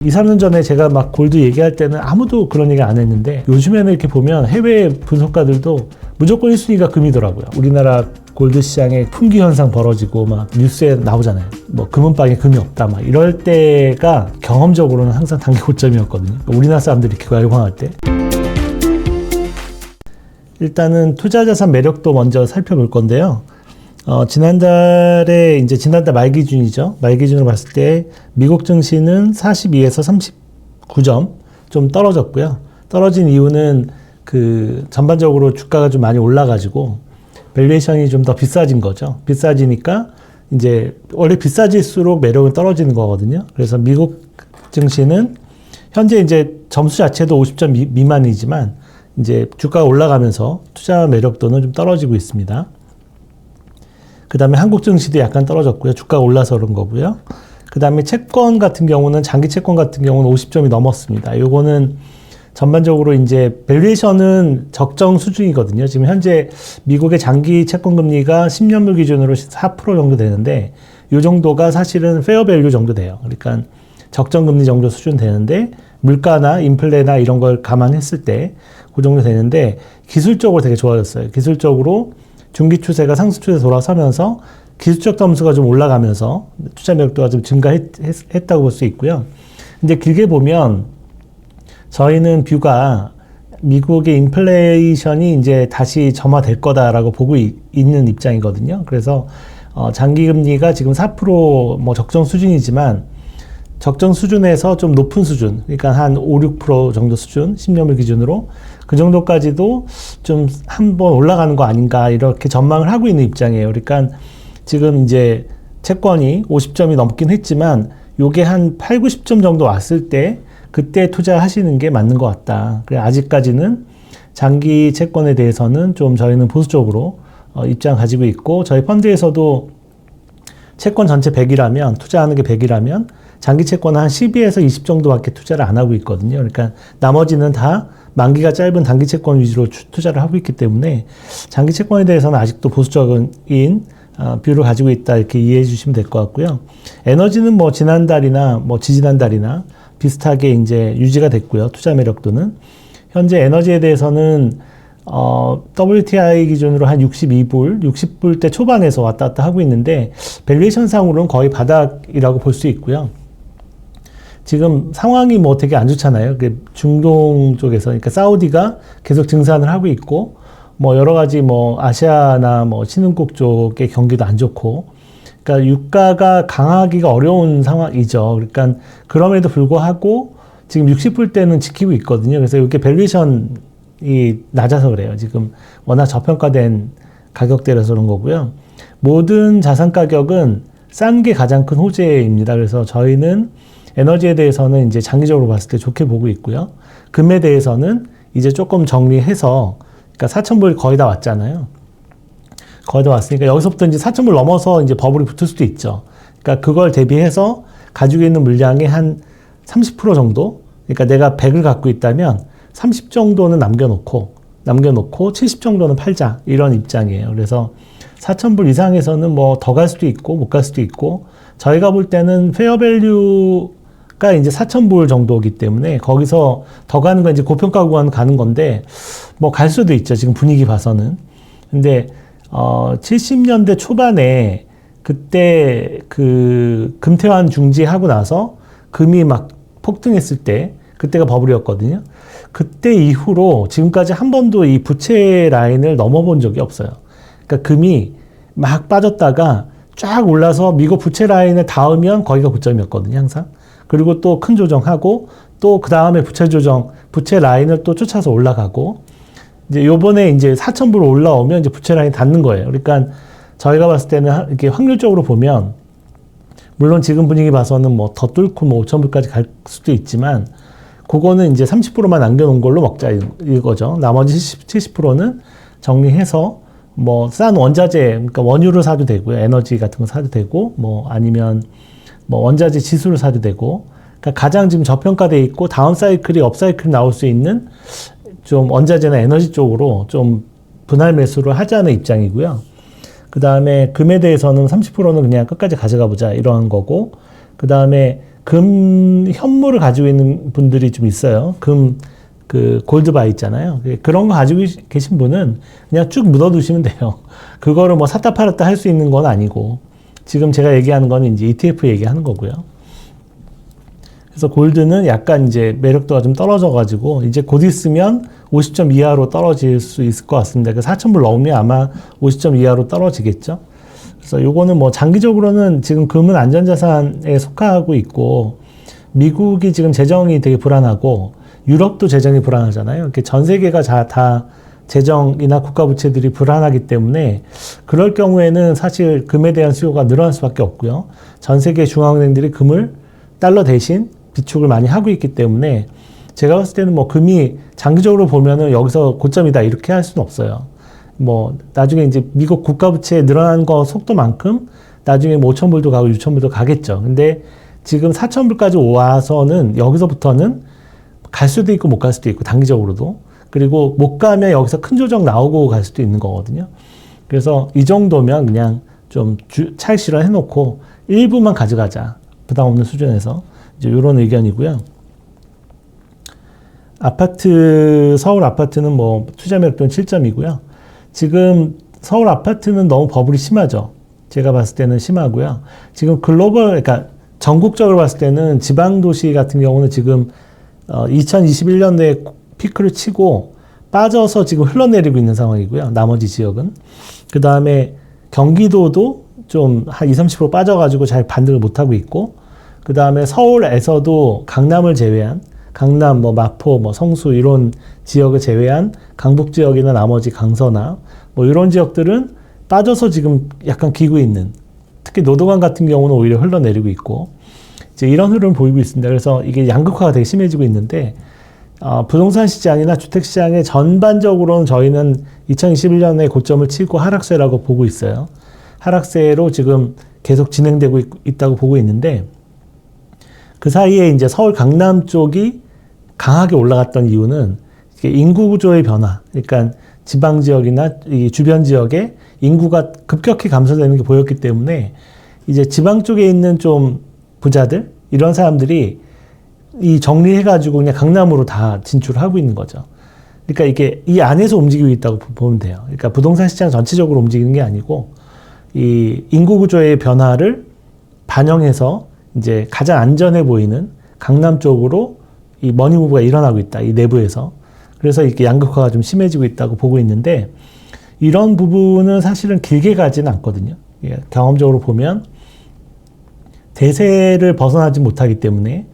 2, 3년 전에 제가 막 골드 얘기할 때는 아무도 그런 얘기 안 했는데 요즘에는 이렇게 보면 해외 분석가들도 무조건 1순위가 금이더라고요. 우리나라 골드 시장에 품귀 현상 벌어지고 막 뉴스에 나오잖아요. 뭐 금은방에 금이 없다 막 이럴 때가 경험적으로는 항상 단기 고점이었거든요. 우리나라 사람들이 이렇게 열광할 때. 일단은 투자자산 매력도 먼저 살펴볼 건데요. 지난달 말 기준이죠. 말 기준으로 봤을 때 미국 증시는 42에서 39점 좀 떨어졌고요. 떨어진 이유는 전반적으로 주가가 좀 많이 올라가지고 밸류에이션이 좀 더 비싸진 거죠. 비싸지니까 이제 원래 비싸질수록 매력은 떨어지는 거거든요. 그래서 미국 증시는 현재 이제 점수 자체도 50점 미만이지만 이제 주가가 올라가면서 투자 매력도는 좀 떨어지고 있습니다. 그 다음에 한국 증시도 약간 떨어졌고요. 주가가 올라서 그런 거고요. 그 다음에 채권 같은 경우는 장기 채권 같은 경우는 50점이 넘었습니다. 요거는 전반적으로 이제 밸류에이션은 적정 수준이거든요. 지금 현재 미국의 장기 채권 금리가 10년물 기준으로 4% 정도 되는데 요 정도가 사실은 페어 밸류 정도 돼요. 그러니까 적정 금리 정도 수준 되는데 물가나 인플레나 이런 걸 감안했을 때 그 정도 되는데 기술적으로 되게 좋아졌어요. 기술적으로 중기 추세가 상승 추세 돌아서면서 기술적 점수가 좀 올라가면서 투자 매력도가 좀 증가했다고 볼 수 있고요. 근데 길게 보면 저희는 뷰가 미국의 인플레이션이 이제 다시 점화될 거다라고 보고 있는 입장이거든요. 그래서 장기 금리가 지금 4% 적정 수준이지만 적정 수준에서 좀 높은 수준, 그러니까 한 5, 6% 정도 수준, 10년물 기준으로 그 정도까지도 좀 한번 올라가는 거 아닌가 이렇게 전망을 하고 있는 입장이에요. 그러니까 지금 이제 채권이 50점이 넘긴 했지만 요게 한 8, 90점 정도 왔을 때 그때 투자하시는 게 맞는 것 같다. 그래 아직까지는 장기 채권에 대해서는 좀 저희는 보수적으로 입장 가지고 있고 저희 펀드에서도 채권 전체 100이라면 투자하는 게 100이라면 장기 채권은 한 12에서 20 정도밖에 투자를 안 하고 있거든요. 그러니까 나머지는 다 만기가 짧은 단기 채권 위주로 투자를 하고 있기 때문에 장기 채권에 대해서는 아직도 보수적인 뷰를 가지고 있다 이렇게 이해해 주시면 될 것 같고요. 에너지는 지난달이나 지지난달이나 비슷하게 이제 유지가 됐고요. 투자 매력도는 현재 에너지에 대해서는 WTI 기준으로 한 62불, 60불대 초반에서 왔다 갔다 하고 있는데 밸류에이션 상으로는 거의 바닥이라고 볼 수 있고요. 지금 상황이 되게 안 좋잖아요. 중동 쪽에서, 그러니까 사우디가 계속 증산을 하고 있고, 여러 가지 아시아나 신흥국 쪽의 경기도 안 좋고, 그러니까 유가가 강하기가 어려운 상황이죠. 그러니까 그럼에도 불구하고 지금 60불대는 지키고 있거든요. 그래서 이게 밸류에이션이 낮아서 그래요. 지금 워낙 저평가된 가격대라서 그런 거고요. 모든 자산 가격은 싼 게 가장 큰 호재입니다. 그래서 저희는 에너지에 대해서는 이제 장기적으로 봤을 때 좋게 보고 있고요. 금에 대해서는 이제 조금 정리해서, 그러니까 4,000불 거의 다 왔잖아요. 거의 다 왔으니까 여기서부터 이제 4,000불 넘어서 이제 버블이 붙을 수도 있죠. 그러니까 그걸 대비해서 가지고 있는 물량의 한 30% 정도? 그러니까 내가 100을 갖고 있다면 30 정도는 남겨놓고 70 정도는 팔자. 이런 입장이에요. 그래서 4,000불 이상에서는 더 갈 수도 있고 못 갈 수도 있고 저희가 볼 때는 페어밸류가 이제 4,000불 정도이기 때문에 거기서 더 가는 건 이제 고평가 구간 가는 건데 갈 수도 있죠. 지금 분위기 봐서는. 근데 70년대 초반에 그때 금태환 중지하고 나서 금이 막 폭등했을 때 그때가 버블이었거든요. 그때 이후로 지금까지 한 번도 이 부채 라인을 넘어본 적이 없어요. 그러니까 금이 막 빠졌다가 쫙 올라서 미국 부채 라인을 닿으면 거기가 고점이었거든요, 항상. 그리고 또 큰 조정하고 또 그 다음에 부채 라인을 또 쫓아서 올라가고 이제 요번에 이제 4,000불 올라오면 이제 부채 라인 닿는 거예요. 그러니까 저희가 봤을 때는 이렇게 확률적으로 보면 물론 지금 분위기 봐서는 더 뚫고 5,000불까지 갈 수도 있지만 그거는 이제 30%만 남겨놓은 걸로 먹자 이거죠. 나머지 70%는 정리해서 싼 원자재, 그러니까 원유를 사도 되고요. 에너지 같은 거 사도 되고, 아니면 원자재 지수를 사도 되고, 그러니까 가장 지금 저평가돼 있고, 다음 사이클이 업사이클이 나올 수 있는 좀 원자재나 에너지 쪽으로 좀 분할 매수를 하자는 입장이고요. 그 다음에 금에 대해서는 30%는 그냥 끝까지 가져가 보자 이러한 거고, 그 다음에 금 현물을 가지고 있는 분들이 좀 있어요. 그 골드바 있잖아요. 그런 거 가지고 계신 분은 그냥 쭉 묻어두시면 돼요. 그거를 뭐 샀다 팔았다 할 수 있는 건 아니고, 지금 제가 얘기하는 거는 이제 ETF 얘기하는 거고요. 그래서 골드는 약간 이제 매력도가 좀 떨어져가지고, 이제 곧 있으면 50점 이하로 떨어질 수 있을 것 같습니다. 그 4,000불 넘으면 아마 50점 이하로 떨어지겠죠. 그래서 요거는 뭐 장기적으로는 지금 금은 안전자산에 속하고 있고, 미국이 지금 재정이 되게 불안하고, 유럽도 재정이 불안하잖아요. 이렇게 전 세계가 다 재정이나 국가부채들이 불안하기 때문에 그럴 경우에는 사실 금에 대한 수요가 늘어날 수밖에 없고요. 전 세계 중앙은행들이 금을 달러 대신 비축을 많이 하고 있기 때문에 제가 봤을 때는 뭐 금이 장기적으로 보면은 여기서 고점이다 이렇게 할 수는 없어요. 뭐 나중에 이제 미국 국가부채 늘어나는 거 속도만큼 나중에 뭐 5,000불도 가고 6,000불도 가겠죠. 근데 지금 4,000불까지 와서는 여기서부터는 갈 수도 있고 못 갈 수도 있고 단기적으로도, 그리고 못 가면 여기서 큰 조정 나오고 갈 수도 있는 거거든요. 그래서 이 정도면 그냥 좀 차익 실현 해놓고 일부만 가져가자, 부담 없는 수준에서, 이제 이런 의견이고요. 아파트, 서울 아파트는 뭐 투자 매력도는 7점이고요. 지금 서울 아파트는 너무 버블이 심하죠. 제가 봤을 때는 심하고요. 지금 글로벌, 그러니까 전국적으로 봤을 때는 지방 도시 같은 경우는 지금 2021년도에 피크를 치고 빠져서 지금 흘러내리고 있는 상황이고요. 나머지 지역은. 그 다음에 경기도도 좀 한 20, 30% 빠져가지고 잘 반등을 못하고 있고, 그 다음에 서울에서도 강남을 제외한, 강남, 뭐 마포, 뭐 성수 이런 지역을 제외한 강북 지역이나 나머지 강서나 뭐 이런 지역들은 빠져서 지금 약간 기고 있는, 특히 노동강 같은 경우는 오히려 흘러내리고 있고, 이제 이런 흐름을 보이고 있습니다. 그래서 이게 양극화가 되게 심해지고 있는데, 부동산 시장이나 주택 시장의 전반적으로는 저희는 2021년에 고점을 치고 하락세라고 보고 있어요. 하락세로 지금 계속 진행되고 있다고 보고 있는데, 그 사이에 이제 서울 강남 쪽이 강하게 올라갔던 이유는 인구 구조의 변화, 그러니까 지방 지역이나 이 주변 지역에 인구가 급격히 감소되는 게 보였기 때문에 이제 지방 쪽에 있는 좀 부자들, 이런 사람들이 이 정리해가지고 그냥 강남으로 다 진출하고 있는 거죠. 그러니까 이게 이 안에서 움직이고 있다고 보면 돼요. 그러니까 부동산 시장 전체적으로 움직이는 게 아니고 이 인구 구조의 변화를 반영해서 이제 가장 안전해 보이는 강남 쪽으로 이 머니무브가 일어나고 있다. 이 내부에서. 그래서 이렇게 양극화가 좀 심해지고 있다고 보고 있는데, 이런 부분은 사실은 길게 가지는 않거든요. 경험적으로 보면 대세를 벗어나지 못하기 때문에,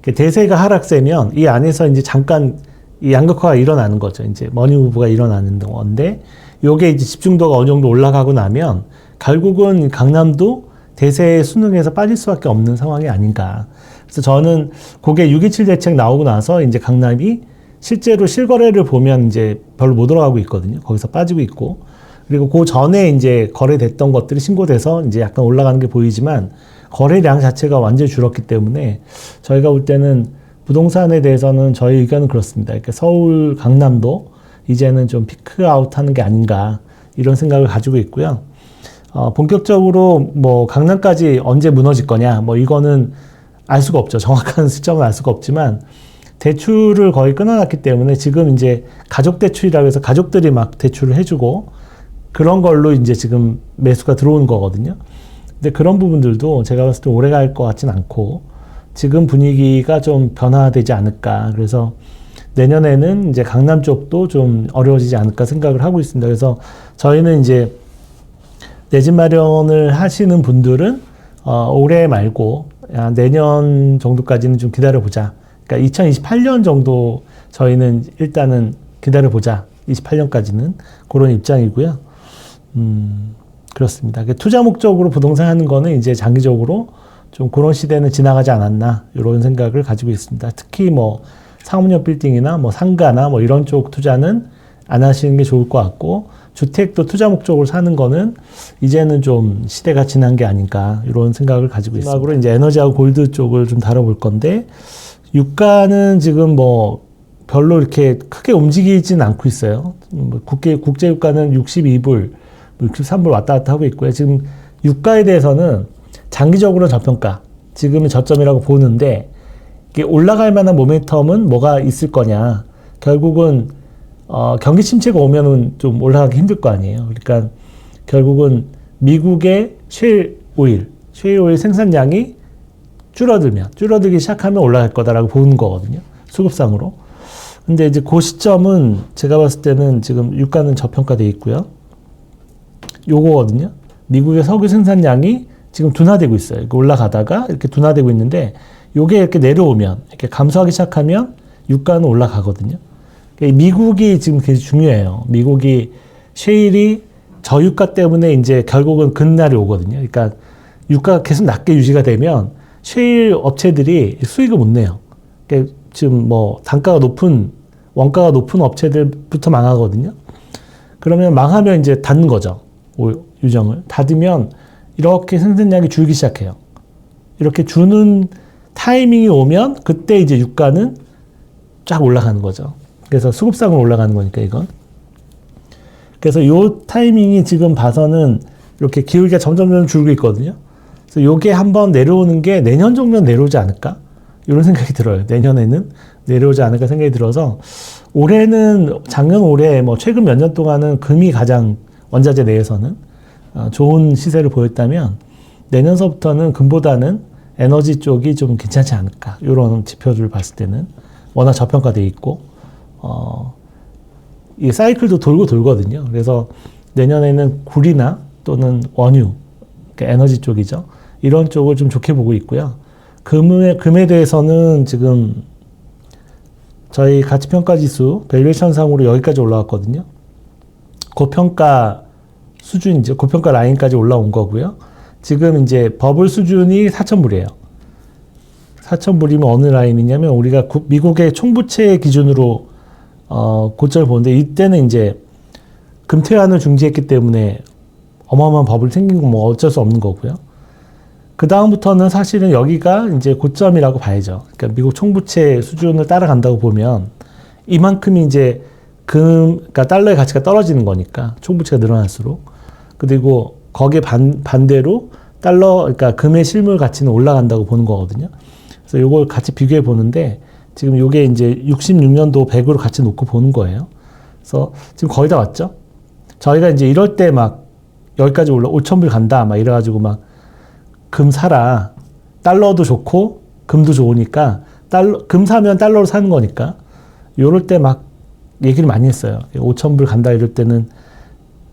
대세가 하락세면 이 안에서 이제 잠깐 이 양극화가 일어나는 거죠. 이제 머니무브가 일어나는 건데, 요게 이제 집중도가 어느 정도 올라가고 나면 결국은 강남도 대세에 순응해서 빠질 수밖에 없는 상황이 아닌가. 그래서 저는 그게 6.27 대책 나오고 나서 이제 강남이 실제로 실거래를 보면 이제 별로 못 올라가고 있거든요. 거기서 빠지고 있고. 그리고 그 전에 이제 거래됐던 것들이 신고돼서 이제 약간 올라가는 게 보이지만 거래량 자체가 완전히 줄었기 때문에 저희가 볼 때는 부동산에 대해서는 저희 의견은 그렇습니다. 그러니까 서울, 강남도 이제는 좀 피크아웃 하는 게 아닌가, 이런 생각을 가지고 있고요. 본격적으로 뭐 강남까지 언제 무너질 거냐, 뭐 이거는 알 수가 없죠. 정확한 시점은 알 수가 없지만 대출을 거의 끊어놨기 때문에 지금 이제 가족 대출이라고 해서 가족들이 막 대출을 해주고 그런 걸로 이제 지금 매수가 들어오는 거거든요. 근데 그런 부분들도 제가 봤을 때 오래 갈 것 같진 않고 지금 분위기가 좀 변화되지 않을까. 그래서 내년에는 이제 강남 쪽도 좀 어려워지지 않을까 생각을 하고 있습니다. 그래서 저희는 이제 내 집 마련을 하시는 분들은 올해 말고 내년 정도까지는 좀 기다려보자. 그러니까 2028년 정도 저희는 일단은 기다려보자. 28년까지는 그런 입장이고요. 그렇습니다. 투자 목적으로 부동산 하는 거는 이제 장기적으로 좀 그런 시대는 지나가지 않았나, 이런 생각을 가지고 있습니다. 특히 뭐 상업용 빌딩이나 뭐 상가나 뭐 이런 쪽 투자는 안 하시는 게 좋을 것 같고, 주택도 투자 목적으로 사는 거는 이제는 좀 시대가 지난 게 아닌가, 이런 생각을 가지고 있습니다. 마지막으로 이제 에너지하고 골드 쪽을 좀 다뤄볼 건데, 유가는 지금 뭐 별로 이렇게 크게 움직이진 않고 있어요. 국제 유가는 62불, 63불 왔다 갔다 하고 있고요. 지금 유가에 대해서는 장기적으로 저평가, 지금은 저점이라고 보는데 이게 올라갈 만한 모멘텀은 뭐가 있을 거냐. 결국은 경기 침체가 오면은 좀 올라가기 힘들 거 아니에요. 그러니까 결국은 미국의 셰일 오일 생산량이 줄어들기 시작하면 올라갈 거다라고 보는 거거든요. 수급상으로. 근데 이제 그 시점은 제가 봤을 때는 지금 유가는 저평가되어 있고요. 요거거든요. 미국의 석유 생산량이 지금 둔화되고 있어요. 이렇게 올라가다가 이렇게 둔화되고 있는데 요게 이렇게 내려오면 이렇게 감소하기 시작하면 유가는 올라가거든요. 미국이 지금 굉장히 중요해요. 미국이 셰일이 저유가 때문에 이제 결국은 급날이 오거든요. 그러니까 유가가 계속 낮게 유지가 되면 셰일 업체들이 수익을 못 내요. 그러니까 지금 뭐 원가가 높은 업체들부터 망하거든요. 그러면 망하면 이제 닫는 거죠. 유정을. 닫으면 이렇게 생산량이 줄기 시작해요. 이렇게 주는 타이밍이 오면 그때 이제 유가는 쫙 올라가는 거죠. 그래서 수급상으로 올라가는 거니까 이건. 그래서 요 타이밍이 지금 봐서는 이렇게 기울기가 점점 줄고 있거든요. 그래서 요게 한번 내려오는 게 내년 정도는 내려오지 않을까? 이런 생각이 들어요. 내년에는 내려오지 않을까 생각이 들어서 작년 올해 뭐 최근 몇 년 동안은 금이 가장 원자재 내에서는 좋은 시세를 보였다면 내년서부터는 금보다는 에너지 쪽이 좀 괜찮지 않을까. 이런 지표들을 봤을 때는 워낙 저평가되어 있고 이 사이클도 돌거든요. 그래서 내년에는 구리나 또는 원유, 그러니까 에너지 쪽이죠. 이런 쪽을 좀 좋게 보고 있고요. 금에 대해서는 지금 저희 가치평가지수 밸류에이션상으로 여기까지 올라왔거든요. 고평가 수준이죠. 고평가 라인까지 올라온 거고요. 지금 이제 버블 수준이 4,000불이에요. 4,000불이면 어느 라인이냐면 우리가 미국의 총부채 기준으로 고점을 보는데 이때는 이제 금퇴환을 중지했기 때문에 어마어마한 버블이 생긴 건 뭐 어쩔 수 없는 거고요. 그 다음부터는 사실은 여기가 이제 고점이라고 봐야죠. 그러니까 미국 총부채 수준을 따라간다고 보면 이만큼이 이제 그러니까 달러의 가치가 떨어지는 거니까 총부채가 늘어날수록. 그리고 거기에 반대로 그러니까 금의 실물 가치는 올라간다고 보는 거거든요. 그래서 요걸 같이 비교해 보는데 지금 요게 이제 66년도 100으로 같이 놓고 보는 거예요. 그래서 지금 거의 다 왔죠? 저희가 이제 이럴 때 막 여기까지 5,000불 간다 막 이래가지고 막 금 사라. 달러도 좋고 금도 좋으니까 금 사면 달러로 사는 거니까 요럴 때 막 얘기를 많이 했어요. 5,000불 간다 이럴 때는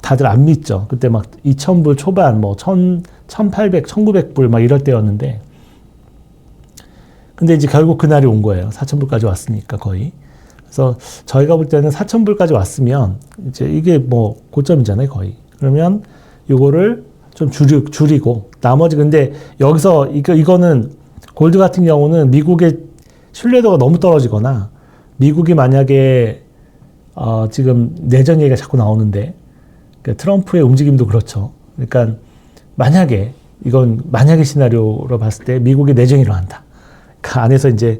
다들 안 믿죠. 그때 막 2,000불 초반 뭐 1,800, 1,900불 막 이럴 때였는데 근데 이제 결국 그날이 온 거예요. 4,000불까지 왔으니까 거의. 그래서 저희가 볼 때는 4,000불까지 왔으면 이제 이게 뭐 고점이잖아요, 거의. 그러면 요거를 좀 줄이고 나머지 근데 여기서 이거는 골드 같은 경우는 미국의 신뢰도가 너무 떨어지거나 미국이 만약에 지금 내전 얘기가 자꾸 나오는데 그러니까 트럼프의 움직임도 그렇죠. 그러니까 이건 만약의 시나리오로 봤을 때 미국이 내전이 일어난다. 그 안에서 이제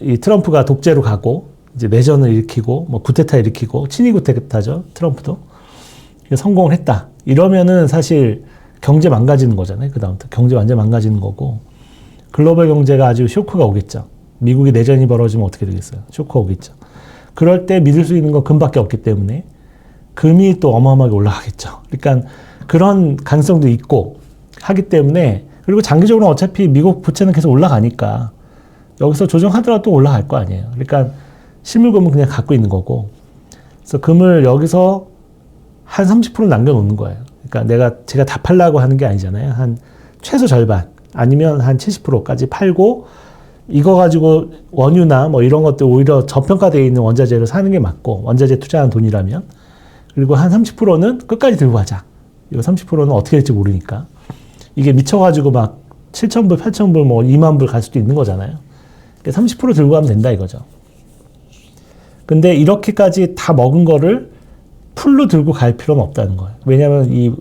이 트럼프가 독재로 가고 이제 내전을 일으키고 뭐 쿠데타 일으키고 친위 쿠데타죠. 트럼프도 성공을 했다. 이러면은 사실 경제 망가지는 거잖아요. 그다음부터 경제 완전 망가지는 거고 글로벌 경제가 아주 쇼크가 오겠죠. 미국이 내전이 벌어지면 어떻게 되겠어요? 쇼크가 오겠죠. 그럴 때 믿을 수 있는 건 금밖에 없기 때문에 금이 또 어마어마하게 올라가겠죠. 그러니까 그런 가능성도 있고 하기 때문에 그리고 장기적으로 어차피 미국 부채는 계속 올라가니까 여기서 조정하더라도 또 올라갈 거 아니에요. 그러니까 실물금은 그냥 갖고 있는 거고 그래서 금을 여기서 한 30% 남겨놓는 거예요. 그러니까 제가 다 팔라고 하는 게 아니잖아요. 한 최소 절반 아니면 한 70%까지 팔고 이거 가지고 원유나 뭐 이런 것들 오히려 저평가되어 있는 원자재를 사는 게 맞고 원자재 투자한 돈이라면 그리고 한 30%는 끝까지 들고 가자. 이거 30%는 어떻게 될지 모르니까 이게 미쳐가지고 막 7,000불, 8,000불, 뭐 2만 불 갈 수도 있는 거잖아요. 그러니까 30% 들고 가면 된다 이거죠. 근데 이렇게까지 다 먹은 거를 풀로 들고 갈 필요는 없다는 거예요. 왜냐하면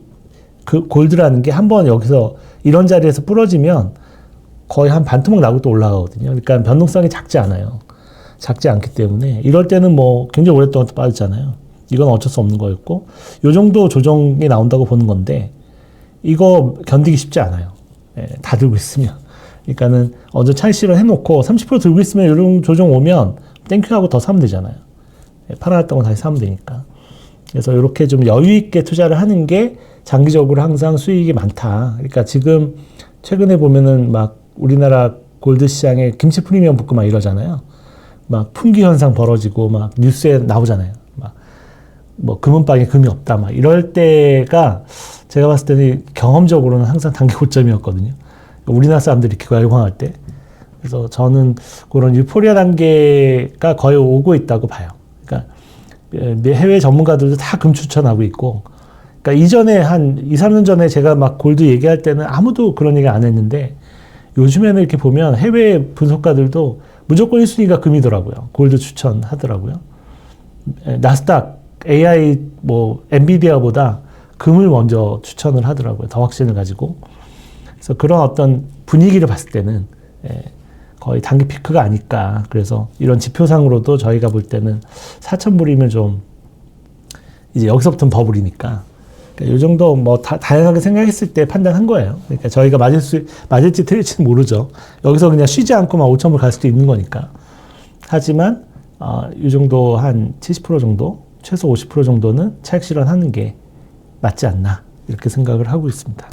그 골드라는 게 한번 여기서 이런 자리에서 부러지면 거의 한 반토막 나고 또 올라가거든요. 그러니까 변동성이 작지 않아요. 작지 않기 때문에 이럴 때는 뭐 굉장히 오랫동안 또 빠졌잖아요. 이건 어쩔 수 없는 거였고 요 정도 조정이 나온다고 보는 건데 이거 견디기 쉽지 않아요. 다 들고 있으면. 그러니까는 어제 차익 실현해놓고 30% 들고 있으면 이런 조정 오면 땡큐 하고 더 사면 되잖아요. 팔아놨던 거 다시 사면 되니까. 그래서 이렇게 좀 여유 있게 투자를 하는 게 장기적으로 항상 수익이 많다. 그러니까 지금 최근에 보면은 막 우리나라 골드 시장에 김치 프리미엄 붙고 막 이러잖아요. 막 품귀 현상 벌어지고 막 뉴스에 나오잖아요. 막 뭐 금은방에 금이 없다 막 이럴 때가 제가 봤을 때는 경험적으로는 항상 단기 고점이었거든요. 우리나라 사람들이 이렇게 열광할 때. 그래서 저는 그런 유포리아 단계가 거의 오고 있다고 봐요. 그러니까 해외 전문가들도 다 금 추천하고 있고, 그러니까 이전에 한 2, 3년 전에 제가 막 골드 얘기할 때는 아무도 그런 얘기 안 했는데 요즘에는 이렇게 보면 해외 분석가들도 무조건 1순위가 금이더라고요. 골드 추천하더라고요. 나스닥, AI, 뭐 엔비디아보다 금을 먼저 추천을 하더라고요. 더 확신을 가지고. 그래서 그런 어떤 분위기를 봤을 때는 거의 단기 피크가 아닐까. 그래서 이런 지표상으로도 저희가 볼 때는 4,000불이면 좀 이제 여기서부터는 버블이니까. 그러니까 이 정도 뭐 다양하게 생각했을 때 판단한 거예요. 그러니까 저희가 맞을지 틀릴지는 모르죠. 여기서 그냥 쉬지 않고 막 5,000불 갈 수도 있는 거니까. 하지만 이 정도 한 70% 정도, 최소 50% 정도는 차익 실현하는 게 맞지 않나 이렇게 생각을 하고 있습니다.